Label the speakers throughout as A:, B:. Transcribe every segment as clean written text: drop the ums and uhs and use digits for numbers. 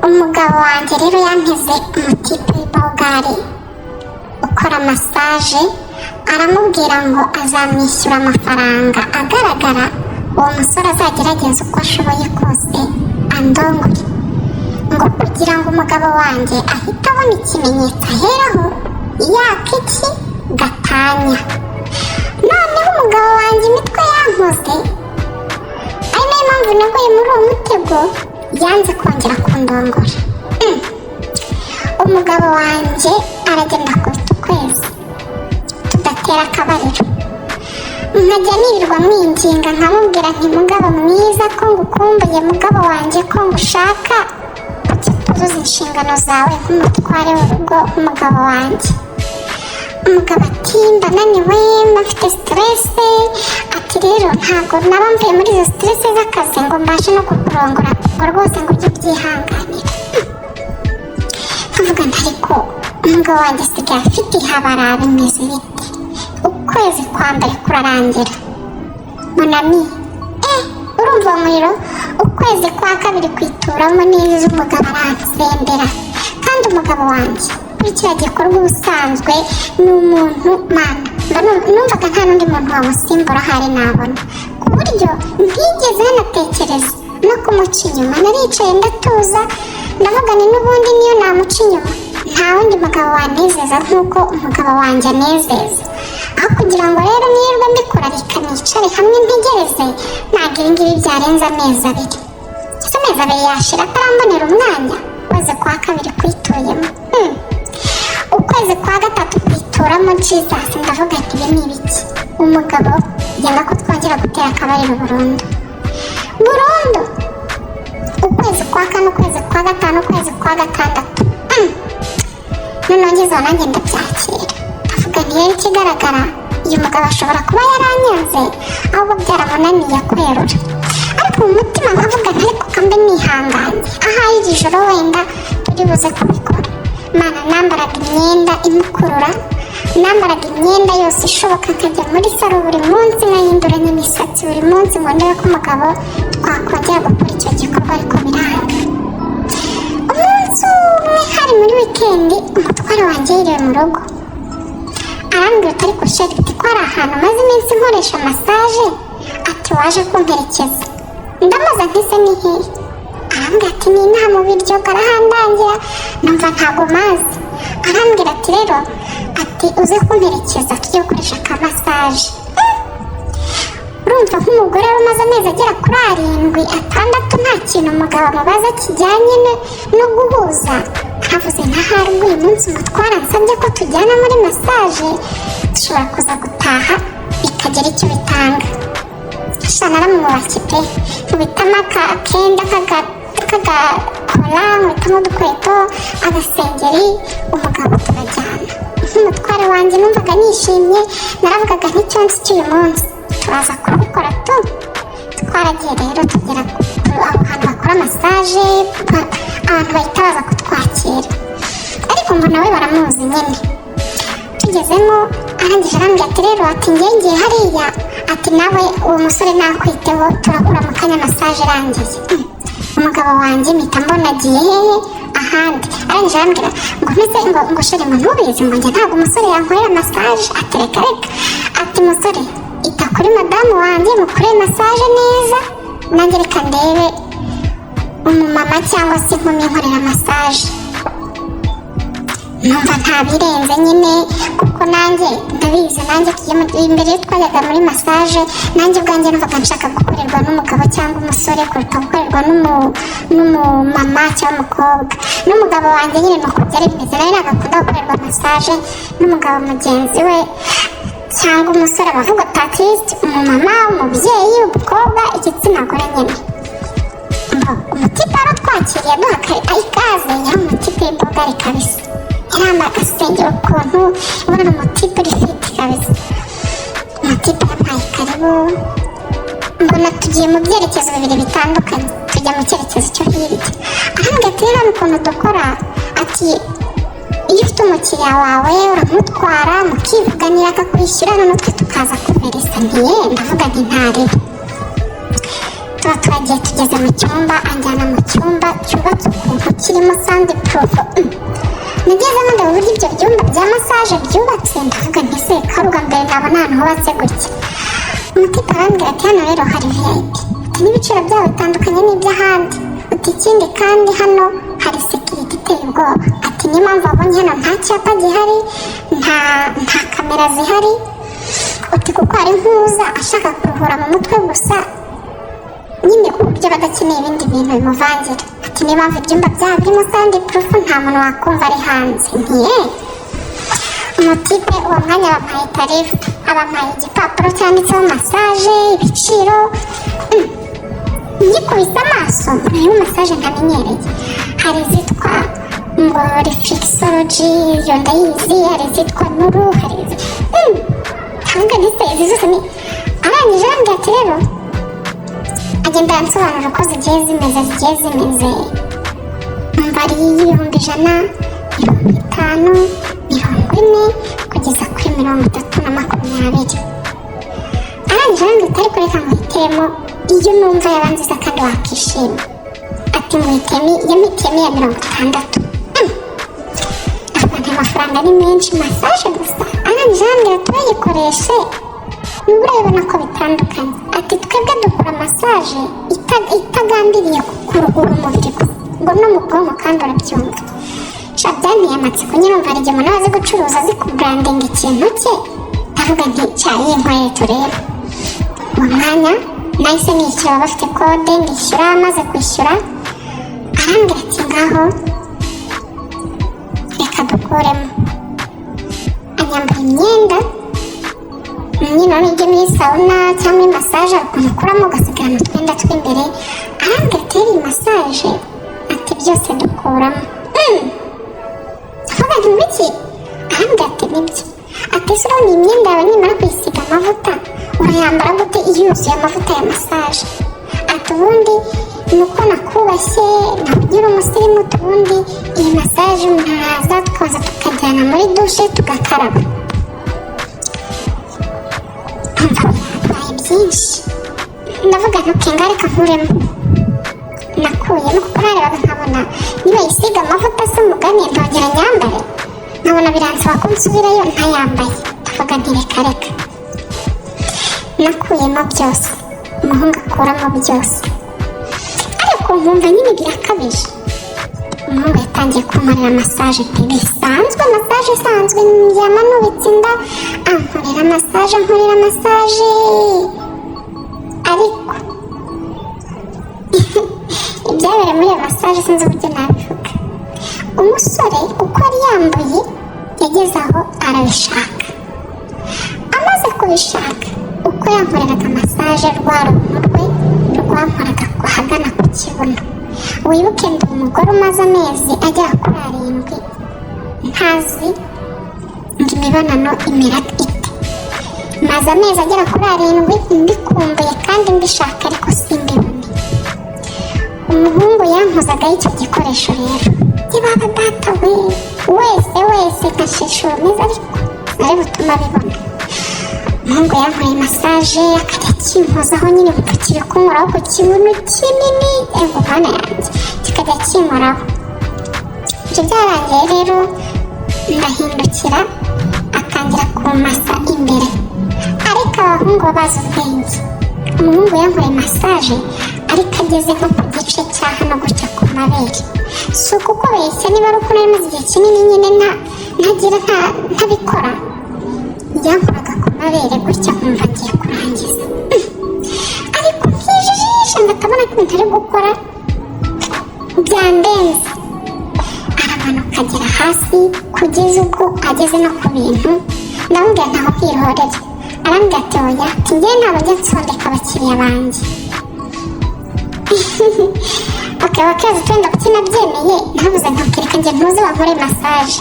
A: umugabo wanjye rero yanteze umutipe w'ibogari ukora masaje, aramubwira ngo azamwishyura amafaranga agaragara uwo musore azagerageza uko ashoboye kose andongore, ngo kugira ngo umugabo wanjye ahite abona ikimenyetso aheraho yaka iki gatanya. Noneho umugabo wanjye imitwe yankoze, ari nayo mpamvu naguye muri uwo mutego, yanze kongera kundongora. Umugabo wanjye aragenda akubita ukwezi tudatera akabariro, nkajya nirirwa mwinginga nkamubwira nti mugabo mwiza ko ngukumbuye, mugabo wanjye ko ngushaka, kuzuza inshingano zawe nk'umutware w'urugo umugabo wanjye. Umugabo ati ndananiwe mfite stresse, ati rero ntabwo naba mvuye muri izo stresse z'akazi ngo mbashe no kukurongora, ngo rwose ngo ujye ubyihanganira. Nkavuga nti ariko umugabo wanjye asigaye afite ihabara, bimeze bite? Ukwezi kwa mbere kurarangira, munami urumva umuriro, ukwezi kwa kabiri kwituramo neza umugabo aransembera. Kandi umugabo wanjye kuri kiriya gikorwa ubusanzwe ni umuntu mana, numvaga nta n'undi muntu wamusimbura ahari nabona, ku buryo ntigeze hanatekereza no kumuca inyuma. Naricaye ndatuza ndavuga ni n'ubundi niyo namuca inyuma nta wundi mugabo wanezeza nk'uko umugabo wanjye anezeza. aho kugira ngo rero nirirwe mbikora reka nicare hamwe ntegereze, ntabwo ibi ngibi byarenze amezi abiri. ese amezi abiri yashira atarambonera umwanya? ukwezi kwa kabiri kwituyemo, ukwezi kwa gatatu kwituramo, Jesus ndavuga ati ibi ni ibiki? Umugabo yanga ko twongera gutera akabariro burundu. Ukwezi kwa kane, ukwezi kwa gatanu, ukwezi kwa gatandatu, noneho ngezeho nanjye ndabyakira, ndavuga nti rero ikigaragara uyu mugabo ashobora kuba yaranyanze ahubwo byaramunaniye kwerura. Ariko mu mutima nkavuga nti ariko kambe nihanganye, ahari iri joro wenda turi buze kubikora. Mana, nambaraga imyenda imukurura, nambaraga imyenda yose ishoboka, nkajya muri salo buri munsi nkahinduranya imisatsi buri munsi ngo ndebe ko umugabo twakongera gukora icyo gikorwa, ariko biranga. Umunsi umwe hari muri wikendi, umutware wanjye yiriwe mu rugo, arambwira ati ariko sheri, ati ko hari ahantu maze iminsi nkoresha masaje, ati waje kumperekeza? Ndamubaza nti se ni hehe? arambwira ati ni inaha mu biryo, karahandangira, numva ntabwo mazi. arambwira ati rero ati uze kumperekeza tujye gukoresha ka masaje. Urumva nk'umugore wari umaze amezi agera kuri 6 nta kintu umugabo amubaza kijyanye no guhuza, havuze ntahari ubwo uyu munsi umutwara nsabye ko tujyana muri masaje dushobora kuza gutaha bikagira icyo bitanga. Shana naramwubashye pe, nkubitamo akenda k'agakora, nkubitamo udukweto, agasengeri, umugabo turajyana. Nk'umutware wanjye numvaga nishimye, naravugaga nk'icyonsi cy'uyu munsi turaza kubikora tu. Twaragiye rero tugera aho hantu bakora masaje, abantu bahita baza kutwakira, ariko mbona we baramuzi nyine. Tugezemo arangije arambwira ati rero ati ngiye hariya, ati nawe uwo musore nakwiteho turahura mu kanya masaje irangiye. Umugabo wanjye mpita mbona agiye hehe ahandi. Arangije arambwira ngo mpise ngo sheri ngo ntubizi ngo njye ntabwo umusore yankorera masaje. Ati reka ati musore ita kuri madamu wanjye mukoreye masaje neza, nanjye reka ndebe umumama cyangwa se inkumi inkorera masaje. Numva ntabirenze nyine, kuko nanjye ndabizi, nanjye imbere iyo twajyaga muri masaje nanjye ubwanjye numvaga nshaka gukorerwa n'umugabo cyangwa umusore kuruta gukorerwa n'umumama cyangwa umukobwa. N'umugabo wanjye nyine nuko byari bimeze, nawe nagakunda gukorerwa masaje n'umugabo mugenzi we cyangwa umusore, abavuga tatisite, umumama, umubyeyi, umukobwa, igitsina gore nyine. Umutipe aratwakiriye aduha ikaze, yari umutipe w'ibogari kabisa, yari agasengero ukuntu ubona umutipe uri fiti kabisa. Umutipe yampaye karibu, mbona tugiye mu byerekezo bibiri bitandukanye, tujya mu cyerekezo cyo hirya. Arambwira ati rero ukuntu dukora, ati iyo ufite umukiriya wawe uramutwara mukivuganira akakwishyura, noneho twe tukaza kuveresa. Ndavuga nti ntaribi. Tuba turagiye tugeze mu cyumba, anjyana mu cyumba cyubatse ukuntu kirimo sandi porofu. Nagezemo ndeba uburyo ibyo byumba bya masaje byubatse, ndavuga nti se karuga mbere nabona ahantu hubatse gutya. Umutipe arambwira ati hano rero hari VIP, ati n'ibiciro byabo bitandukanye n'iby'ahandi, ati ikindi kandi hano hari sekiriti iteye ubwoba, ati niyo mpamvu wabonye hano nta cyapa gihari, nta kamera zihari, ati kuko hari nk'uza ashaka kuruhura mu mutwe gusa nyine ku buryo badakeneye ibindi bintu bimuvangira. Ati niyo mpamvu ibyumba byabo birimo sandi purufu nta muntu wakumva ari hanze. Ntiye umutipe uwo mwanya bampaye tarifu, abampaye igipapuro cyanditseho masaje, ibiciro. Ngikubise amaso mbona masaje ntamenyereye, hari izitwa ngo reflexology, iyo ndayizi, hari izitwa nuru, hari ntabwo ndetse izi zose ni arangije arambwira ati rero agenda yansobanura uko zigiye zimeze umva ari y'ibihumbi 100, 50, 40 kugeza kuri 30 na 20. Arangije arambwira ati ariko reka nguhitiremo iyo numva yaba nziza kandi wakishima. Ati nguhitemo ya 60. Ati amafaranga ni menshi masaje gusa. Arangije arambwira turayikoreshe nubwo urabona ko bitandukanye. Ati twebwe dukora masaje itagambiriye kuruhura umubiri gusa, ngo no mu bwonko kandi urabyumva. Byanteye amatsiko nyine umva igihe umuntu azi gucuruza azi kuburandinga ikintu cye, ndavuga nti cyayi inkweto rero. Uwo mwanya nahise nishyura, bafite kode ndishyura, amaze kwishyura arambwira ati ngaho reka dukuremo. Anyambura imyenda nyine nijya muri sauna cyangwa muri masaje, ukuntu ukuramo ugasigarana utwenda tw'imbere. Arambwira ati iyi masaje ati byose dukuramo. Avuga nti biki? Arambwira ati nibyo. Ati se urabona imyenda yawe nimara kuyisiga amavuta urayambara gute yuzuye amavuta ya masaje? Ati ubundi ni uko nakubashye nakugira umusirimu, ubundi iyi masaje umuntu araza tukaza tukajyana muri dushe tugakaraba. Habaye byinshi, ndavuga ntukenga reka nkuremo. Nakuyemo kuko narebaga nkabona niba yisiga amavuta se umugani ntongera nyambare, nkabona biransaba ko nsubirayo ntayambaye. Ndavuga nti reka nakuyemo byose, umuhungu akuramo byose, ariko nkumva nyine birakabije. Umuhungu yatangiye kunkorera masaje bisanzwe, masaje isanzwe, njyama nubitse inda ankorera masaje, ariko ibyabereye muri iyo masaje sinzi uburyo nabivuga. Umusore uko yari yambaye yageze aho arabishaka, amaze kubishaka uko yankoreraga masaje rwa ruhu rwe rwankoraga ahagana ku kibuno. Wibuke ndi umugore umaze amezi agera kuri 7 ntazi ngo imibonano imera ite. Maze amezi agera kuri 7 mbikumbuye kandi mbishaka ariko simbibone. Umuhungu yankuzagaho icyo gikoresho rero, yababa data wese nkashishura neza, ariko nari butuma bibona. Umuhungu yankoreye masaje akajya akimpozaho nyine bupakire kunkoraho ku kibuno kinini, mana yanjye kikajya kinkoraho. Ibyo byarangiye rero ndahindukira atangira kumasa imbere, ariko abahungu bazi ubwenge. Umuhungu yankoreye masaje ariko ageze nko ku gice cya hano gutya ku mabere. Si ukukubeshya, niba ari uko nari maze igihe kinini nyine ntabikora, yankoraga ku mabere gutya nkumva ngiye kurangiza, ariko nkijijisha ndatabona ko ibintu ari gukora byandenze. Aramanuka agera hasi kugeza ubwo ageze no ku bintu, ndamubwira ntaho kwihorera. Arambwira ati oya, ati njyewe ntabwo njya nsondeka abakiriya banjye. Bakeza twenda kuki nabyemeye, nabuze ntukireka njye ntuzi wankore masaje.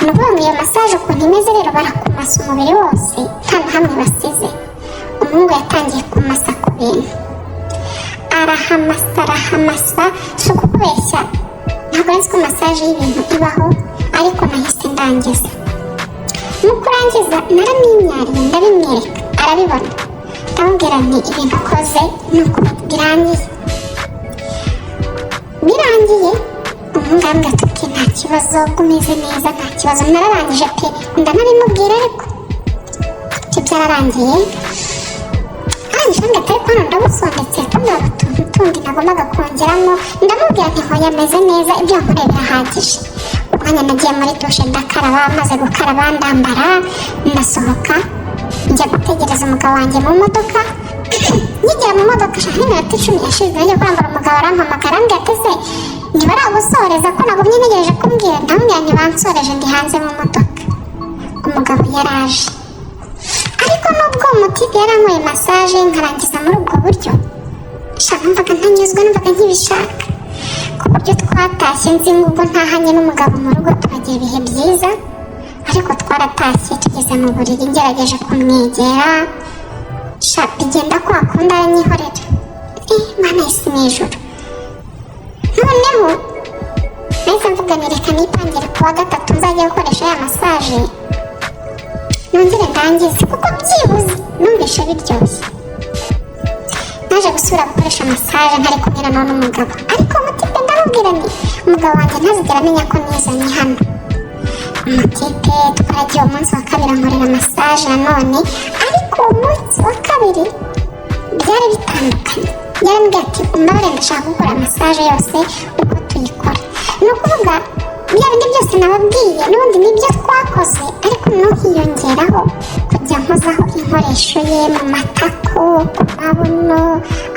A: Ni ukuvuga ngo iyo masaje ukuntu imeze rero barakumasa umubiri wose nta na hamwe basize. Umuhungu yatangiye kumasa ku bintu, arahamasa, si ukukubeshya ntabwo nzi ko masaje y'ibintu ibaho, ariko nahise ndangiza. Mu kurangiza naramwinyariye ndabimwereka, arabibona. Ndamubwira nti ibintu ukoze ni uko birangiye. umuganga ati nta kibazo umeze neza nta kibazo nararangije pe ndanabimubwira ariko ibyo byararangiye arangije ngo atari ko ndabusondetse kandi utuntu tundi nagombaga kongeramo ndamubwira nti hoya ameze neza ibyo nkoreye birahagije. Umwanya nagiye muri dushe ndakaraba, maze gukaraba ndambara ndasohoka njya gutegereza umugabo wanjye mu modoka. Nkigera mu modoka shaka nk'iminota 10 yashize najya kurambara umugabo arampamagara ambwira ati se ntibaragusoreza ko nagumye ntegereje kumbwira ndamubwira ntibansoreje ndi hanze mu modoka. Umugabo yaraje ariko nubwo umutipe yarankoye massage nkarangiza muri ubwo buryo shaka numvaga ntanyuzwe numvaga nkibishaka ku buryo twatashye nzi ngubwo ntahanye n'umugabo mu rugo tukagira ibihe byiza ariko twaratashye tugeze mu buriri ngerageje kumwegera shaka bigenda kwa kundi aranyihorera mana isi n'ijuru. Noneho nahise mvuga reka nipangire kuwa gatatu nzajya gukoresha ya massage nongere ndangize kuko byibuze numvishe biryoshye. Naje gusubira gukoresha massage ntari kumwe na none umugabo ariko umutipe ndamubwira nti umugabo wanjye ntazigera amenya ko nizanye hano. Umutipe twaragiye umunsi wa kabiri ankorera massage nanone ariko umunsi wa kabiri byari bitandukanye. Yarambwira ati umbabarire ndashaka gukora massage yose uko tuyikora. Ni ukuvuga bya bindi byose nababwiye n'ubundi nibyo twakoze ariko no hiyongeraho kujya nkozaho inkoresho ye mu matako ku mabuno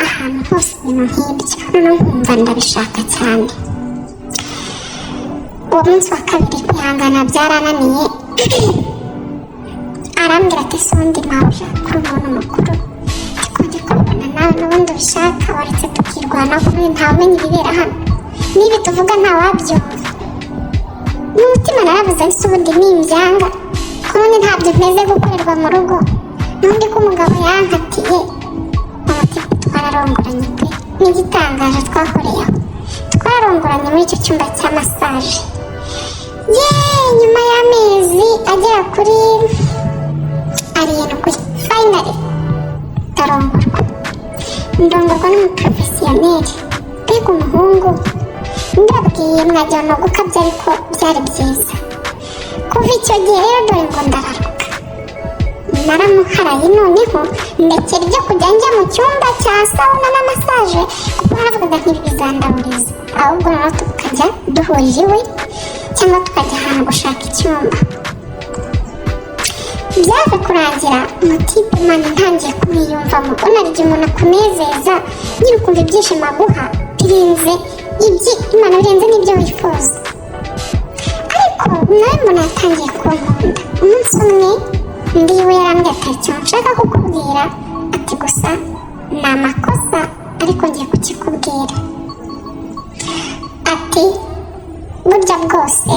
A: ahantu hose ibintu nk'ibyo noneho nkumva ndabishaka cyane. Uwo munsi wa kabiri kwihangana byarananiye arambwira ati se undi nawe ushaka kuri umuntu mukuru tukajya kubibona nawe n'ubundi ubishaka waretse tukirwanaho n'ubu ntawumenya ibibera hano nibi tuvuga ntawabyumva. N'umutima naravuze ese ubundi nimbyanga ko none ntabyo nteze gukorerwa mu rugo n'undi ko umugabo yankatiye. Umutima twararongoranye pe n'igitangaje twakoreye aho twarongoranye muri icyo cyumba cya massage nyuma y'amezi agera kuri 7 finally ndongorwa n'umuprofesiyoneri mbega umuhungu ndabwiye mwajya no gukabya ariko byari byiza. Kuva icyo gihe rero dore ngo ndararuka naramuharaye noneho ndekera ibyo kujya njya mu cyumba cya sauna na massage kuko naravugaga ntibi bizandaburiza ahubwo noneho tukajya duhurira iwe cyangwa tukajya ahantu gushaka icyumba. Byaje kurangira umutipe mani ntangiye kumwiyumvamo unarya umuntu akunezeza nyine ukumva ibyishimo aguha birenze imana birenze n'ibyo wifuza. Ariko nawe mbona yatangiye kunkunda. Umunsi umwe ndiwe yarambwira ati ikintu nshaka kukubwira ati gusa ni amakosa ariko ngiye kukikubwira ati burya bwose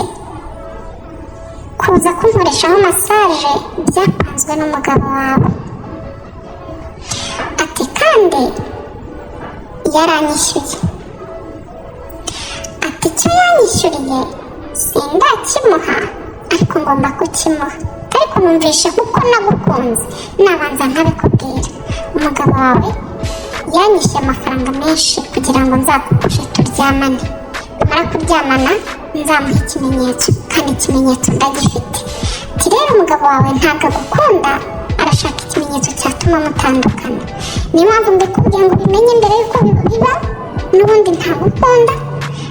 A: kuza kunkoreshaho massage byapanzwe n'umugabo wawe ati kandi yaranyishyuye ati icyo yanyishyuriye sindakimuha ariko ngomba kukimuha ariko numvishe kuko nagukunze nabanza ntabikubwira. Umugabo wawe yanyishyuye amafaranga menshi kugira ngo nzakugushe turyamane tumara kuryamana nzamuha ikimenyetso kandi ikimenyetso ndagifite. Ati rero umugabo wawe ntabwo agukunda arashaka ikimenyetso cyatuma mutandukana niyo mpamvu mbikubwira ngo ubimenye mbere yuko biba n'ubundi ntagukunda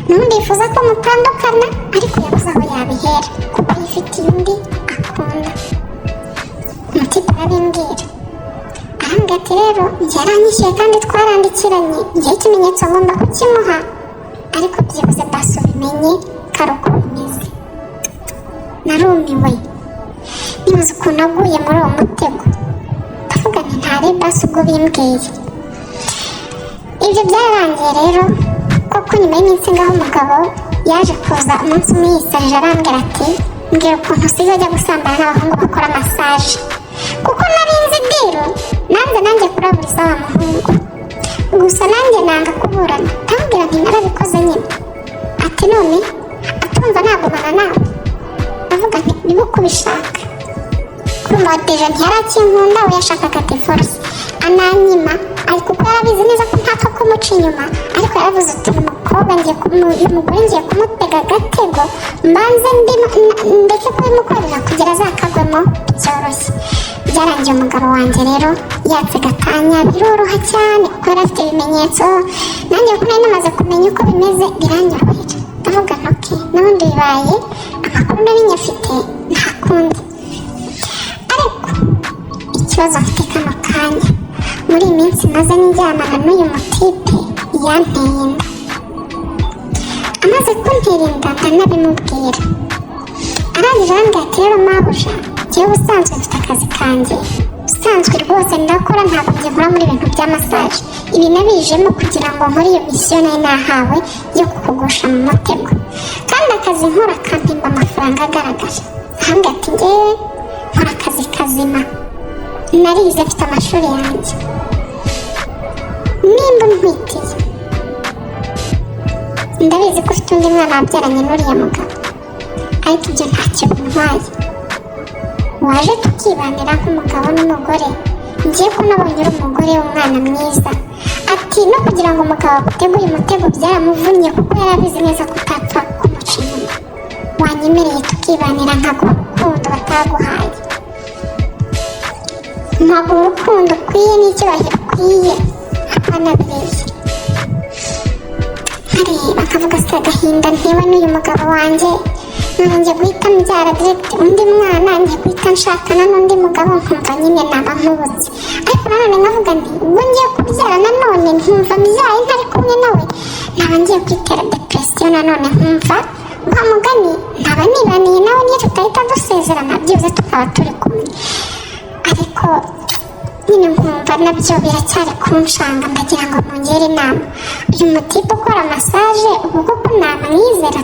A: n'ubundi yifuza ko mutandukana ariko yabuze aho yabihera kuko yifitiye undi akunda. Umutipe arabimbwira arambwira ati rero yaranyishyuye kandi twarandikiranye igihe ikimenyetso ngomba kukimuha ariko byibuze basi ubimenye kari uko bimeze. Narumiwe nibaza ukuntu aguye muri uwo mutego ndavuga nti ntari basi ubwo bimbwiye. Ibyo byararangiye rero koko nyuma y'iminsi ngaho umugabo yaje kuza umunsi umwe yisarije arambwira ati mbwira ukuntu usigaye ujya gusambana n'abahungu bakora massage kuko nari nzi diru nanjye kuraburiza wa muhungu gusa nanjye nanga kuburana ndamubwira nti narabikoze nyine. Ati none atumva nagumana nawe ndavuga nti niba uko ubishaka kumva deja ntiyarakinkunda we yashakaga divorce ananyima ariko kuko yarabizi neza ko ntapfa kumuca inyuma ariko yaravuze uti mukobwa uyu mugore ngiye kumutega agatego mbanze ndeke kubimukorera kugira azakagwemo byoroshye. Byarangiye umugabo wanjye rero yatse gatanya biroroha cyane kuko yari afite ibimenyetso, nanjye kuko nari namaze kumenya uko bimeze biranyorohera, ndavuga ntoki n'ubundi bibaye amakuru nari nyafite nta kundi. Ariko ikibazo mfite kano kanya, muri iyi minsi maze nijyamana n'uyu mutipe yanteye inda. Amaze kuntera inda ndanabimubwira, arangije arambwira ati rero mabuja njyewe ubusanzwe mfite akazi kanjye usanzwe rwose ndakora, ntabwo njye nkora muri ibintu bya massage, ibi nabijemo kugira ngo nkore iyo misiyo nari nahawe yo kukugusha mu mutego, kandi akazi nkora kampemba amafaranga agaragara. Arambwira ati njyewe nkora akazi kazima, narize mfite amashuri yanjye, nimba ntwitiye ndabizi ko ufite undi mwana wabyaranye n'uriya mugabo, ariko ibyo ntacyo bintwaye, waje tukibanira nk'umugabo n'umugore, ngiye ko nabonye uri umugore w'umwana mwiza. Ati no kugira ngo umugabo aguteguye umutego byaramuvunnye kuko yari abizi neza ko utapfa kumuca inyuma, wanyemereye tukibanira nkaguha urukundo bataguhaye, nkaguha urukundo ukwiye n'icyubahiro ukwiye, akanabireye bakavuga se agahinda ntewe n'uyu mugabo wanjye, ngiye guhita mbyara direct undi mwana, ngiye guhita nshakana n'undi mugabo, nkumva nyine naba nkubutse. Ariko nanone nkavuga nti ubwo ngiye kubyara nanone nkumva mbyaye ntari kumwe nawe, naba ngiye kwitera depression nanone, nkumva wa mugani ntaba nibaniye nawe niyo tutahita dusezerana byibuze tukaba turi kumwe. Ariko nyine nkumva nabyo biracyari kunshanga, ndagira ngo mungere inama, uyu mutipe ukora massage ubu koko namwizera